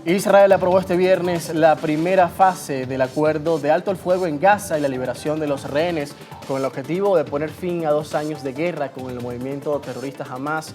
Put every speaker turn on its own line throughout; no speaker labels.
Israel aprobó este viernes la primera fase del acuerdo de alto el fuego en Gaza y la liberación de los rehenes, con el objetivo de poner fin a 2 años de guerra con el movimiento terrorista Hamas,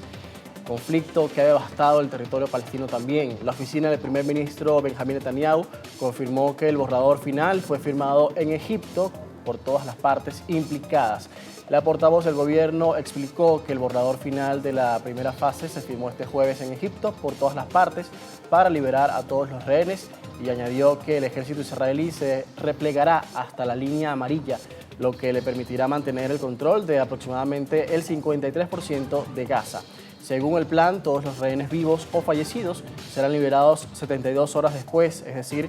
conflicto que ha devastado el territorio palestino también. La oficina del primer ministro Benjamín Netanyahu confirmó que el borrador final fue firmado en Egipto por todas las partes implicadas. La portavoz del gobierno explicó que el borrador final de la primera fase se firmó este jueves en Egipto por todas las partes para liberar a todos los rehenes, y añadió que el ejército israelí se replegará hasta la línea amarilla, lo que le permitirá mantener el control de aproximadamente el 53% de Gaza. Según el plan, todos los rehenes vivos o fallecidos serán liberados 72 horas después, es decir,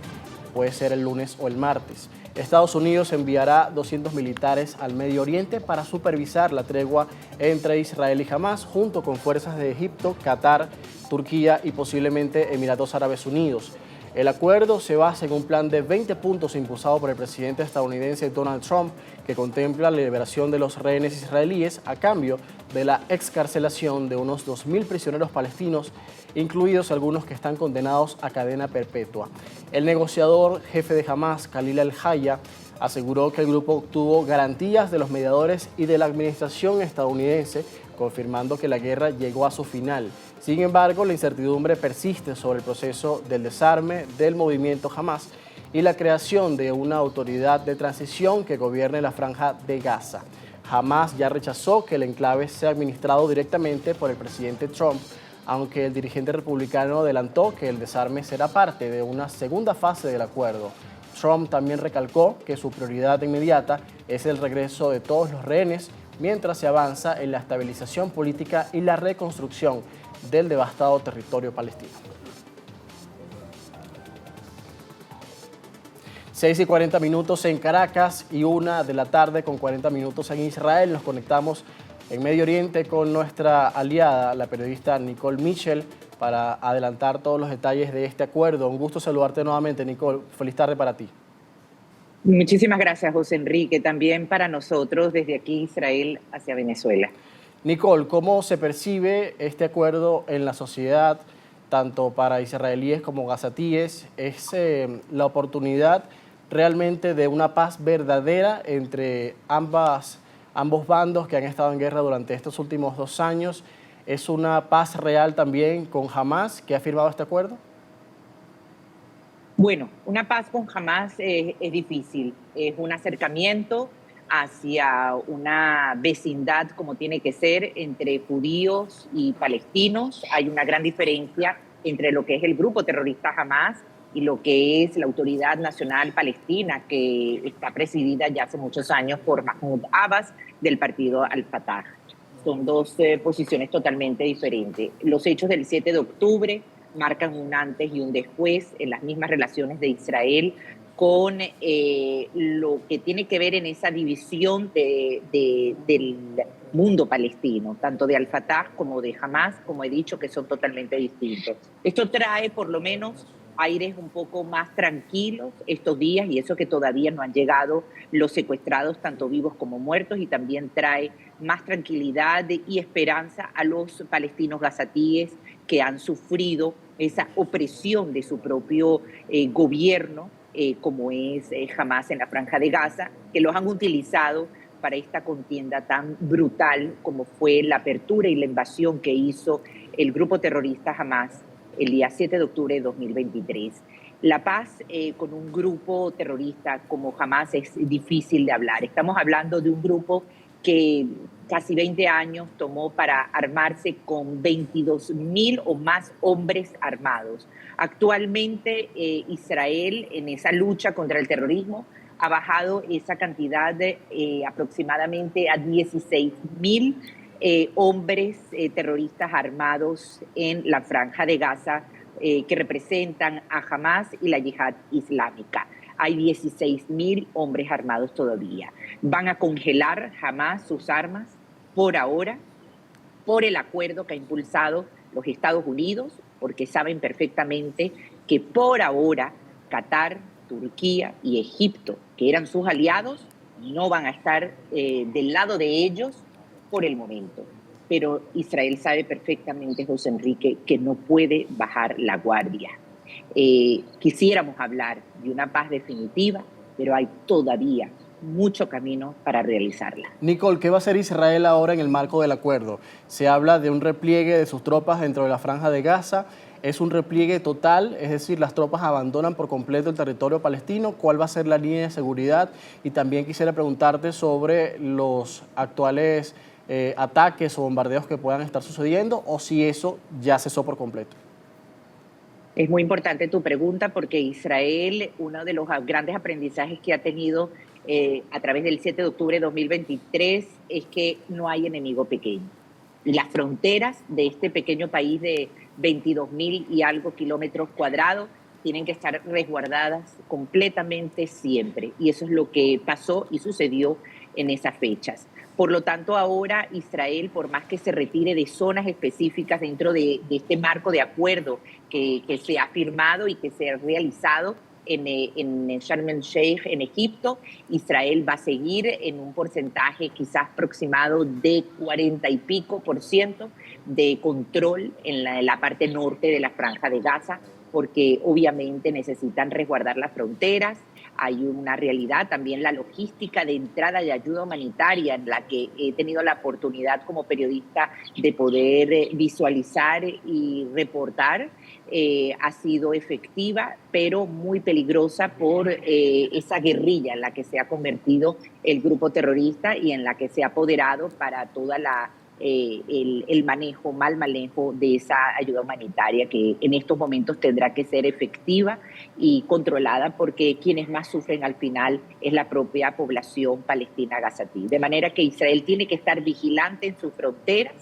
puede ser el lunes o el martes. Estados Unidos enviará 200 militares al Medio Oriente para supervisar la tregua entre Israel y Hamas, junto con fuerzas de Egipto, Qatar, Turquía y posiblemente Emiratos Árabes Unidos. El acuerdo se basa en un plan de 20 puntos impulsado por el presidente estadounidense Donald Trump, que contempla la liberación de los rehenes israelíes a cambio de la excarcelación de unos 2.000 prisioneros palestinos, incluidos algunos que están condenados a cadena perpetua. El negociador jefe de Hamas, Khalil al-Hayya, aseguró que el grupo obtuvo garantías de los mediadores y de la administración estadounidense, confirmando que la guerra llegó a su final. Sin embargo, la incertidumbre persiste sobre el proceso del desarme del movimiento Hamas y la creación de una autoridad de transición que gobierne la franja de Gaza. Hamas ya rechazó que el enclave sea administrado directamente por el presidente Trump, aunque el dirigente republicano adelantó que el desarme será parte de una segunda fase del acuerdo. Trump también recalcó que su prioridad inmediata es el regreso de todos los rehenes, mientras se avanza en la estabilización política y la reconstrucción del devastado territorio palestino. 6:40 en Caracas y 1:00 con 40 minutos en Israel. Nos conectamos en Medio Oriente con nuestra aliada, la periodista Nicole Mitchell, para adelantar todos los detalles de este acuerdo. Un gusto saludarte nuevamente, Nicole. Feliz tarde para ti.
Muchísimas gracias, José Enrique. También para nosotros desde aquí, Israel, hacia Venezuela.
Nicole, ¿cómo se percibe este acuerdo en la sociedad, tanto para israelíes como gazatíes? ¿Es la oportunidad realmente de una paz verdadera entre ambos bandos que han estado en guerra durante estos últimos 2 años? ¿Es una paz real también con Hamas, que ha firmado este acuerdo?
Bueno, una paz con Hamas es difícil. Es un acercamiento hacia una vecindad como tiene que ser entre judíos y palestinos. Hay una gran diferencia entre lo que es el grupo terrorista Hamas y lo que es la Autoridad Nacional Palestina, que está presidida ya hace muchos años por Mahmoud Abbas, del partido Al-Fatah. Son dos posiciones totalmente diferentes. Los hechos del 7 de octubre marcan un antes y un después en las mismas relaciones de Israel con lo que tiene que ver en esa división del mundo palestino, tanto de Al-Fatah como de Hamas, como he dicho, que son totalmente distintos. Esto trae por lo menos aires un poco más tranquilos estos días, y eso que todavía no han llegado los secuestrados, tanto vivos como muertos, y también trae más tranquilidad y esperanza a los palestinos gazatíes que han sufrido esa opresión de su propio gobierno, como es Hamas en la Franja de Gaza, que los han utilizado para esta contienda tan brutal como fue la apertura y la invasión que hizo el grupo terrorista Hamas el día 7 de octubre de 2023. La paz con un grupo terrorista como Hamas es difícil de hablar. Estamos hablando de un grupo que casi 20 años tomó para armarse con 22.000 o más hombres armados. Actualmente Israel, en esa lucha contra el terrorismo, ha bajado esa cantidad de aproximadamente a 16.000 hombres terroristas armados en la Franja de Gaza, que representan a Hamas y la Yihad Islámica. Hay 16.000 hombres armados todavía. Van a congelar Hamas sus armas por ahora, por el acuerdo que ha impulsado los Estados Unidos, porque saben perfectamente que por ahora Qatar, Turquía y Egipto, que eran sus aliados, no van a estar del lado de ellos por el momento. Pero Israel sabe perfectamente, José Enrique, que no puede bajar la guardia. Quisiéramos hablar de una paz definitiva, pero hay todavía mucho camino para realizarla.
Nicole, ¿qué va a hacer Israel ahora en el marco del acuerdo? Se habla de un repliegue de sus tropas dentro de la Franja de Gaza. ¿Es un repliegue total? Es decir, las tropas abandonan por completo el territorio palestino. ¿Cuál va a ser la línea de seguridad? Y también quisiera preguntarte sobre los actuales ataques o bombardeos que puedan estar sucediendo o si eso ya cesó por completo.
Es muy importante tu pregunta porque Israel, uno de los grandes aprendizajes que ha tenido a través del 7 de octubre de 2023 es que no hay enemigo pequeño. Las fronteras de este pequeño país de 22.000 y algo kilómetros cuadrados tienen que estar resguardadas completamente siempre. Y eso es lo que pasó y sucedió en esas fechas. Por lo tanto, ahora Israel, por más que se retire de zonas específicas dentro de este marco de acuerdo que se ha firmado y que se ha realizado en Sharm el Sheikh, en Egipto, Israel va a seguir en un porcentaje quizás aproximado de 40 y pico por ciento de control en la parte norte de la Franja de Gaza, porque obviamente necesitan resguardar las fronteras. Hay una realidad, también la logística de entrada de ayuda humanitaria, en la que he tenido la oportunidad como periodista de poder visualizar y reportar, ha sido efectiva, pero muy peligrosa por esa guerrilla en la que se ha convertido el grupo terrorista y en la que se ha apoderado para toda el mal manejo de esa ayuda humanitaria que en estos momentos tendrá que ser efectiva y controlada, porque quienes más sufren al final es la propia población palestina gazatí. De manera que Israel tiene que estar vigilante en sus fronteras,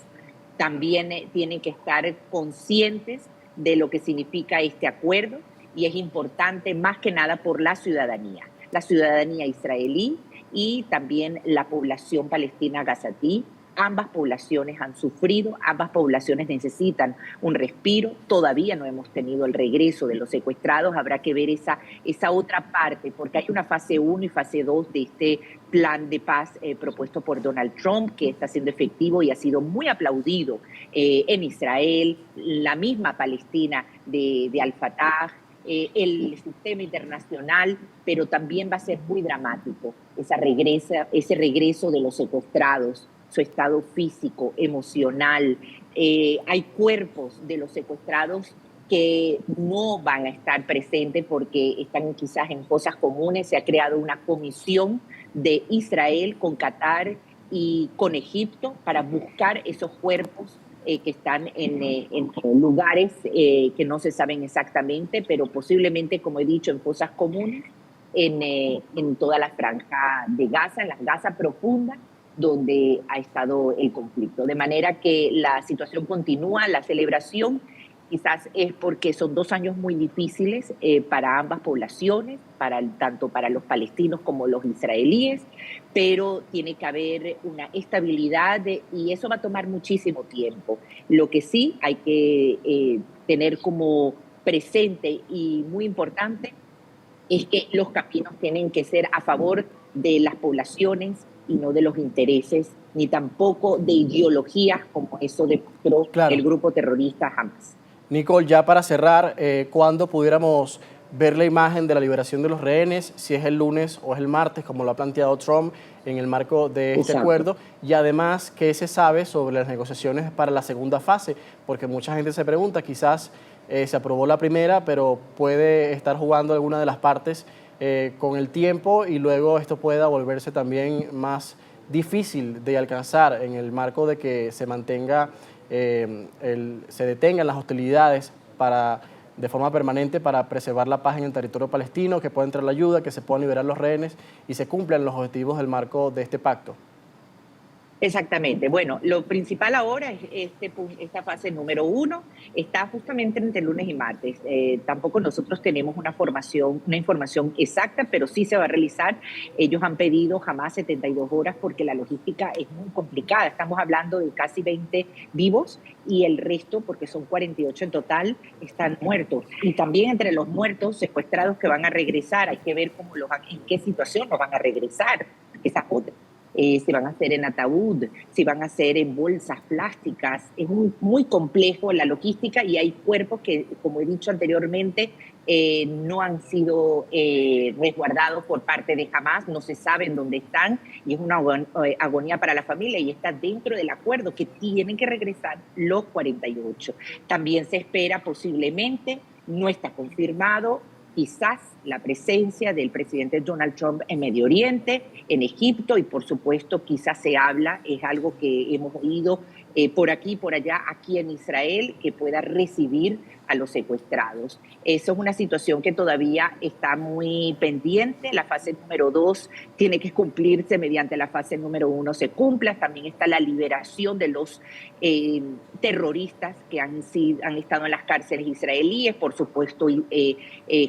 también tienen que estar conscientes de lo que significa este acuerdo, y es importante más que nada por la ciudadanía israelí y también la población palestina gazatí. Ambas poblaciones han sufrido, ambas poblaciones necesitan un respiro. Todavía no hemos tenido el regreso de los secuestrados. Habrá que ver esa otra parte, porque hay una fase 1 y fase 2 de este plan de paz propuesto por Donald Trump, que está siendo efectivo y ha sido muy aplaudido en Israel, la misma Palestina de Al-Fatah, el sistema internacional, pero también va a ser muy dramático ese regreso de los secuestrados, su estado físico, emocional. Hay cuerpos de los secuestrados que no van a estar presentes porque están quizás en fosas comunes. Se ha creado una comisión de Israel con Qatar y con Egipto para buscar esos cuerpos que están en lugares que no se saben exactamente, pero posiblemente, como he dicho, en fosas comunes, en toda la franja de Gaza, en la Gaza profunda, donde ha estado el conflicto. De manera que la situación continúa, la celebración quizás es porque son 2 años muy difíciles para ambas poblaciones, tanto para los palestinos como los israelíes, pero tiene que haber una estabilidad y eso va a tomar muchísimo tiempo. Lo que sí hay que tener como presente y muy importante es que los caminos tienen que ser a favor de las poblaciones y no de los intereses, ni tampoco de ideologías como eso demostró
Claro.
el grupo terrorista Hamas.
Nicole, ya para cerrar, ¿cuándo pudiéramos ver la imagen de la liberación de los rehenes? Si es el lunes o es el martes, como lo ha planteado Trump en el marco de este
Exacto.
acuerdo. Y además, ¿qué se sabe sobre las negociaciones para la segunda fase? Porque mucha gente se pregunta, quizás se aprobó la primera, pero puede estar jugando alguna de las partes con el tiempo y luego esto pueda volverse también más difícil de alcanzar en el marco de que se mantenga, se detengan las hostilidades de forma permanente para preservar la paz en el territorio palestino, que pueda entrar la ayuda, que se puedan liberar los rehenes y se cumplan los objetivos del marco de este pacto.
Exactamente. Bueno, lo principal ahora es esta fase número 1, está justamente entre lunes y martes. Tampoco nosotros tenemos una información exacta, pero sí se va a realizar. Ellos han pedido jamás 72 horas porque la logística es muy complicada. Estamos hablando de casi 20 vivos y el resto, porque son 48 en total, están muertos. Y también entre los muertos, secuestrados que van a regresar, hay que ver en qué situación los van a regresar. Esa otra. si van a ser en ataúd, si van a ser en bolsas plásticas. Es muy complejo la logística y hay cuerpos que, como he dicho anteriormente, no han sido resguardados por parte de Hamás, no se saben dónde están y es una agonía para la familia y está dentro del acuerdo que tienen que regresar los 48. También se espera posiblemente, no está confirmado, quizás la presencia del presidente Donald Trump en Medio Oriente, en Egipto y por supuesto quizás se habla, es algo que hemos oído por aquí y por allá, aquí en Israel, que pueda recibir a los secuestrados. Eso es una situación que todavía está muy pendiente. La fase número 2 tiene que cumplirse mediante la fase número 1 se cumpla. También está la liberación de los terroristas que han estado en las cárceles israelíes. Por supuesto,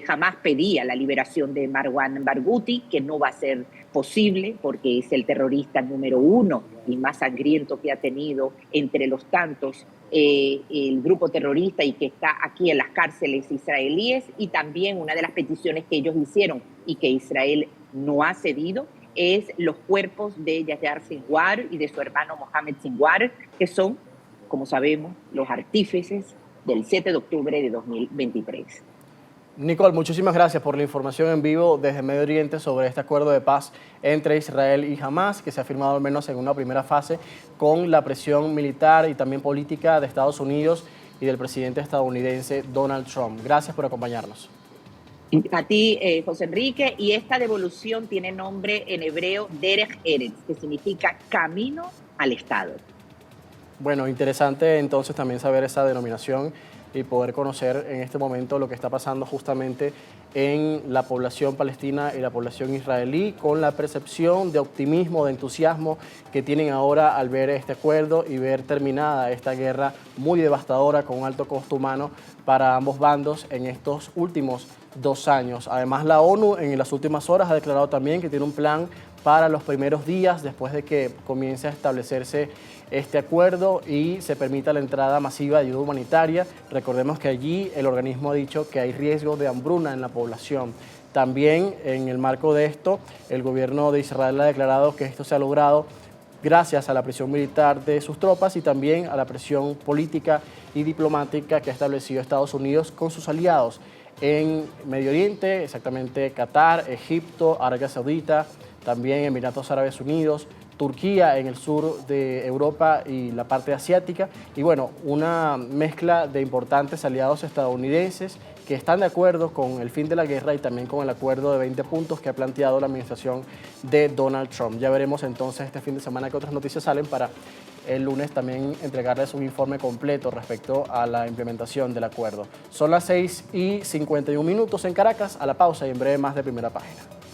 jamás pedía la liberación de Marwan Barghouti, que no va a ser posible porque es el terrorista número 1 y más sangriento que ha tenido entre los tantos el grupo terrorista y que está aquí en las cárceles israelíes. Y también una de las peticiones que ellos hicieron y que Israel no ha cedido es los cuerpos de Yahya Sinwar y de su hermano Mohamed Sinwar, que son, como sabemos, los artífices del 7 de octubre de 2023.
Nicole, muchísimas gracias por la información en vivo desde Medio Oriente sobre este acuerdo de paz entre Israel y Hamás, que se ha firmado al menos en una primera fase con la presión militar y también política de Estados Unidos y del presidente estadounidense Donald Trump. Gracias por acompañarnos.
A ti, José Enrique, y esta devolución tiene nombre en hebreo Derech Eretz, que significa camino al Estado.
Bueno, interesante entonces también saber esa denominación y poder conocer en este momento lo que está pasando justamente en la población palestina y la población israelí, con la percepción de optimismo, de entusiasmo que tienen ahora al ver este acuerdo y ver terminada esta guerra muy devastadora con un alto costo humano para ambos bandos en estos últimos 2 años. Además, la ONU en las últimas horas ha declarado también que tiene un plan para los primeros días después de que comience a establecerse este acuerdo y se permita la entrada masiva de ayuda humanitaria. Recordemos que allí el organismo ha dicho que hay riesgo de hambruna en la población. También en el marco de esto, el gobierno de Israel ha declarado que esto se ha logrado gracias a la presión militar de sus tropas y también a la presión política y diplomática que ha establecido Estados Unidos con sus aliados en Medio Oriente, exactamente Qatar, Egipto, Arabia Saudita, también Emiratos Árabes Unidos, Turquía en el sur de Europa y la parte asiática. Y bueno, una mezcla de importantes aliados estadounidenses que están de acuerdo con el fin de la guerra y también con el acuerdo de 20 puntos que ha planteado la administración de Donald Trump. Ya veremos entonces este fin de semana qué otras noticias salen para el lunes también entregarles un informe completo respecto a la implementación del acuerdo. Son las 6:51 en Caracas, a la pausa y en breve más de Primera Página.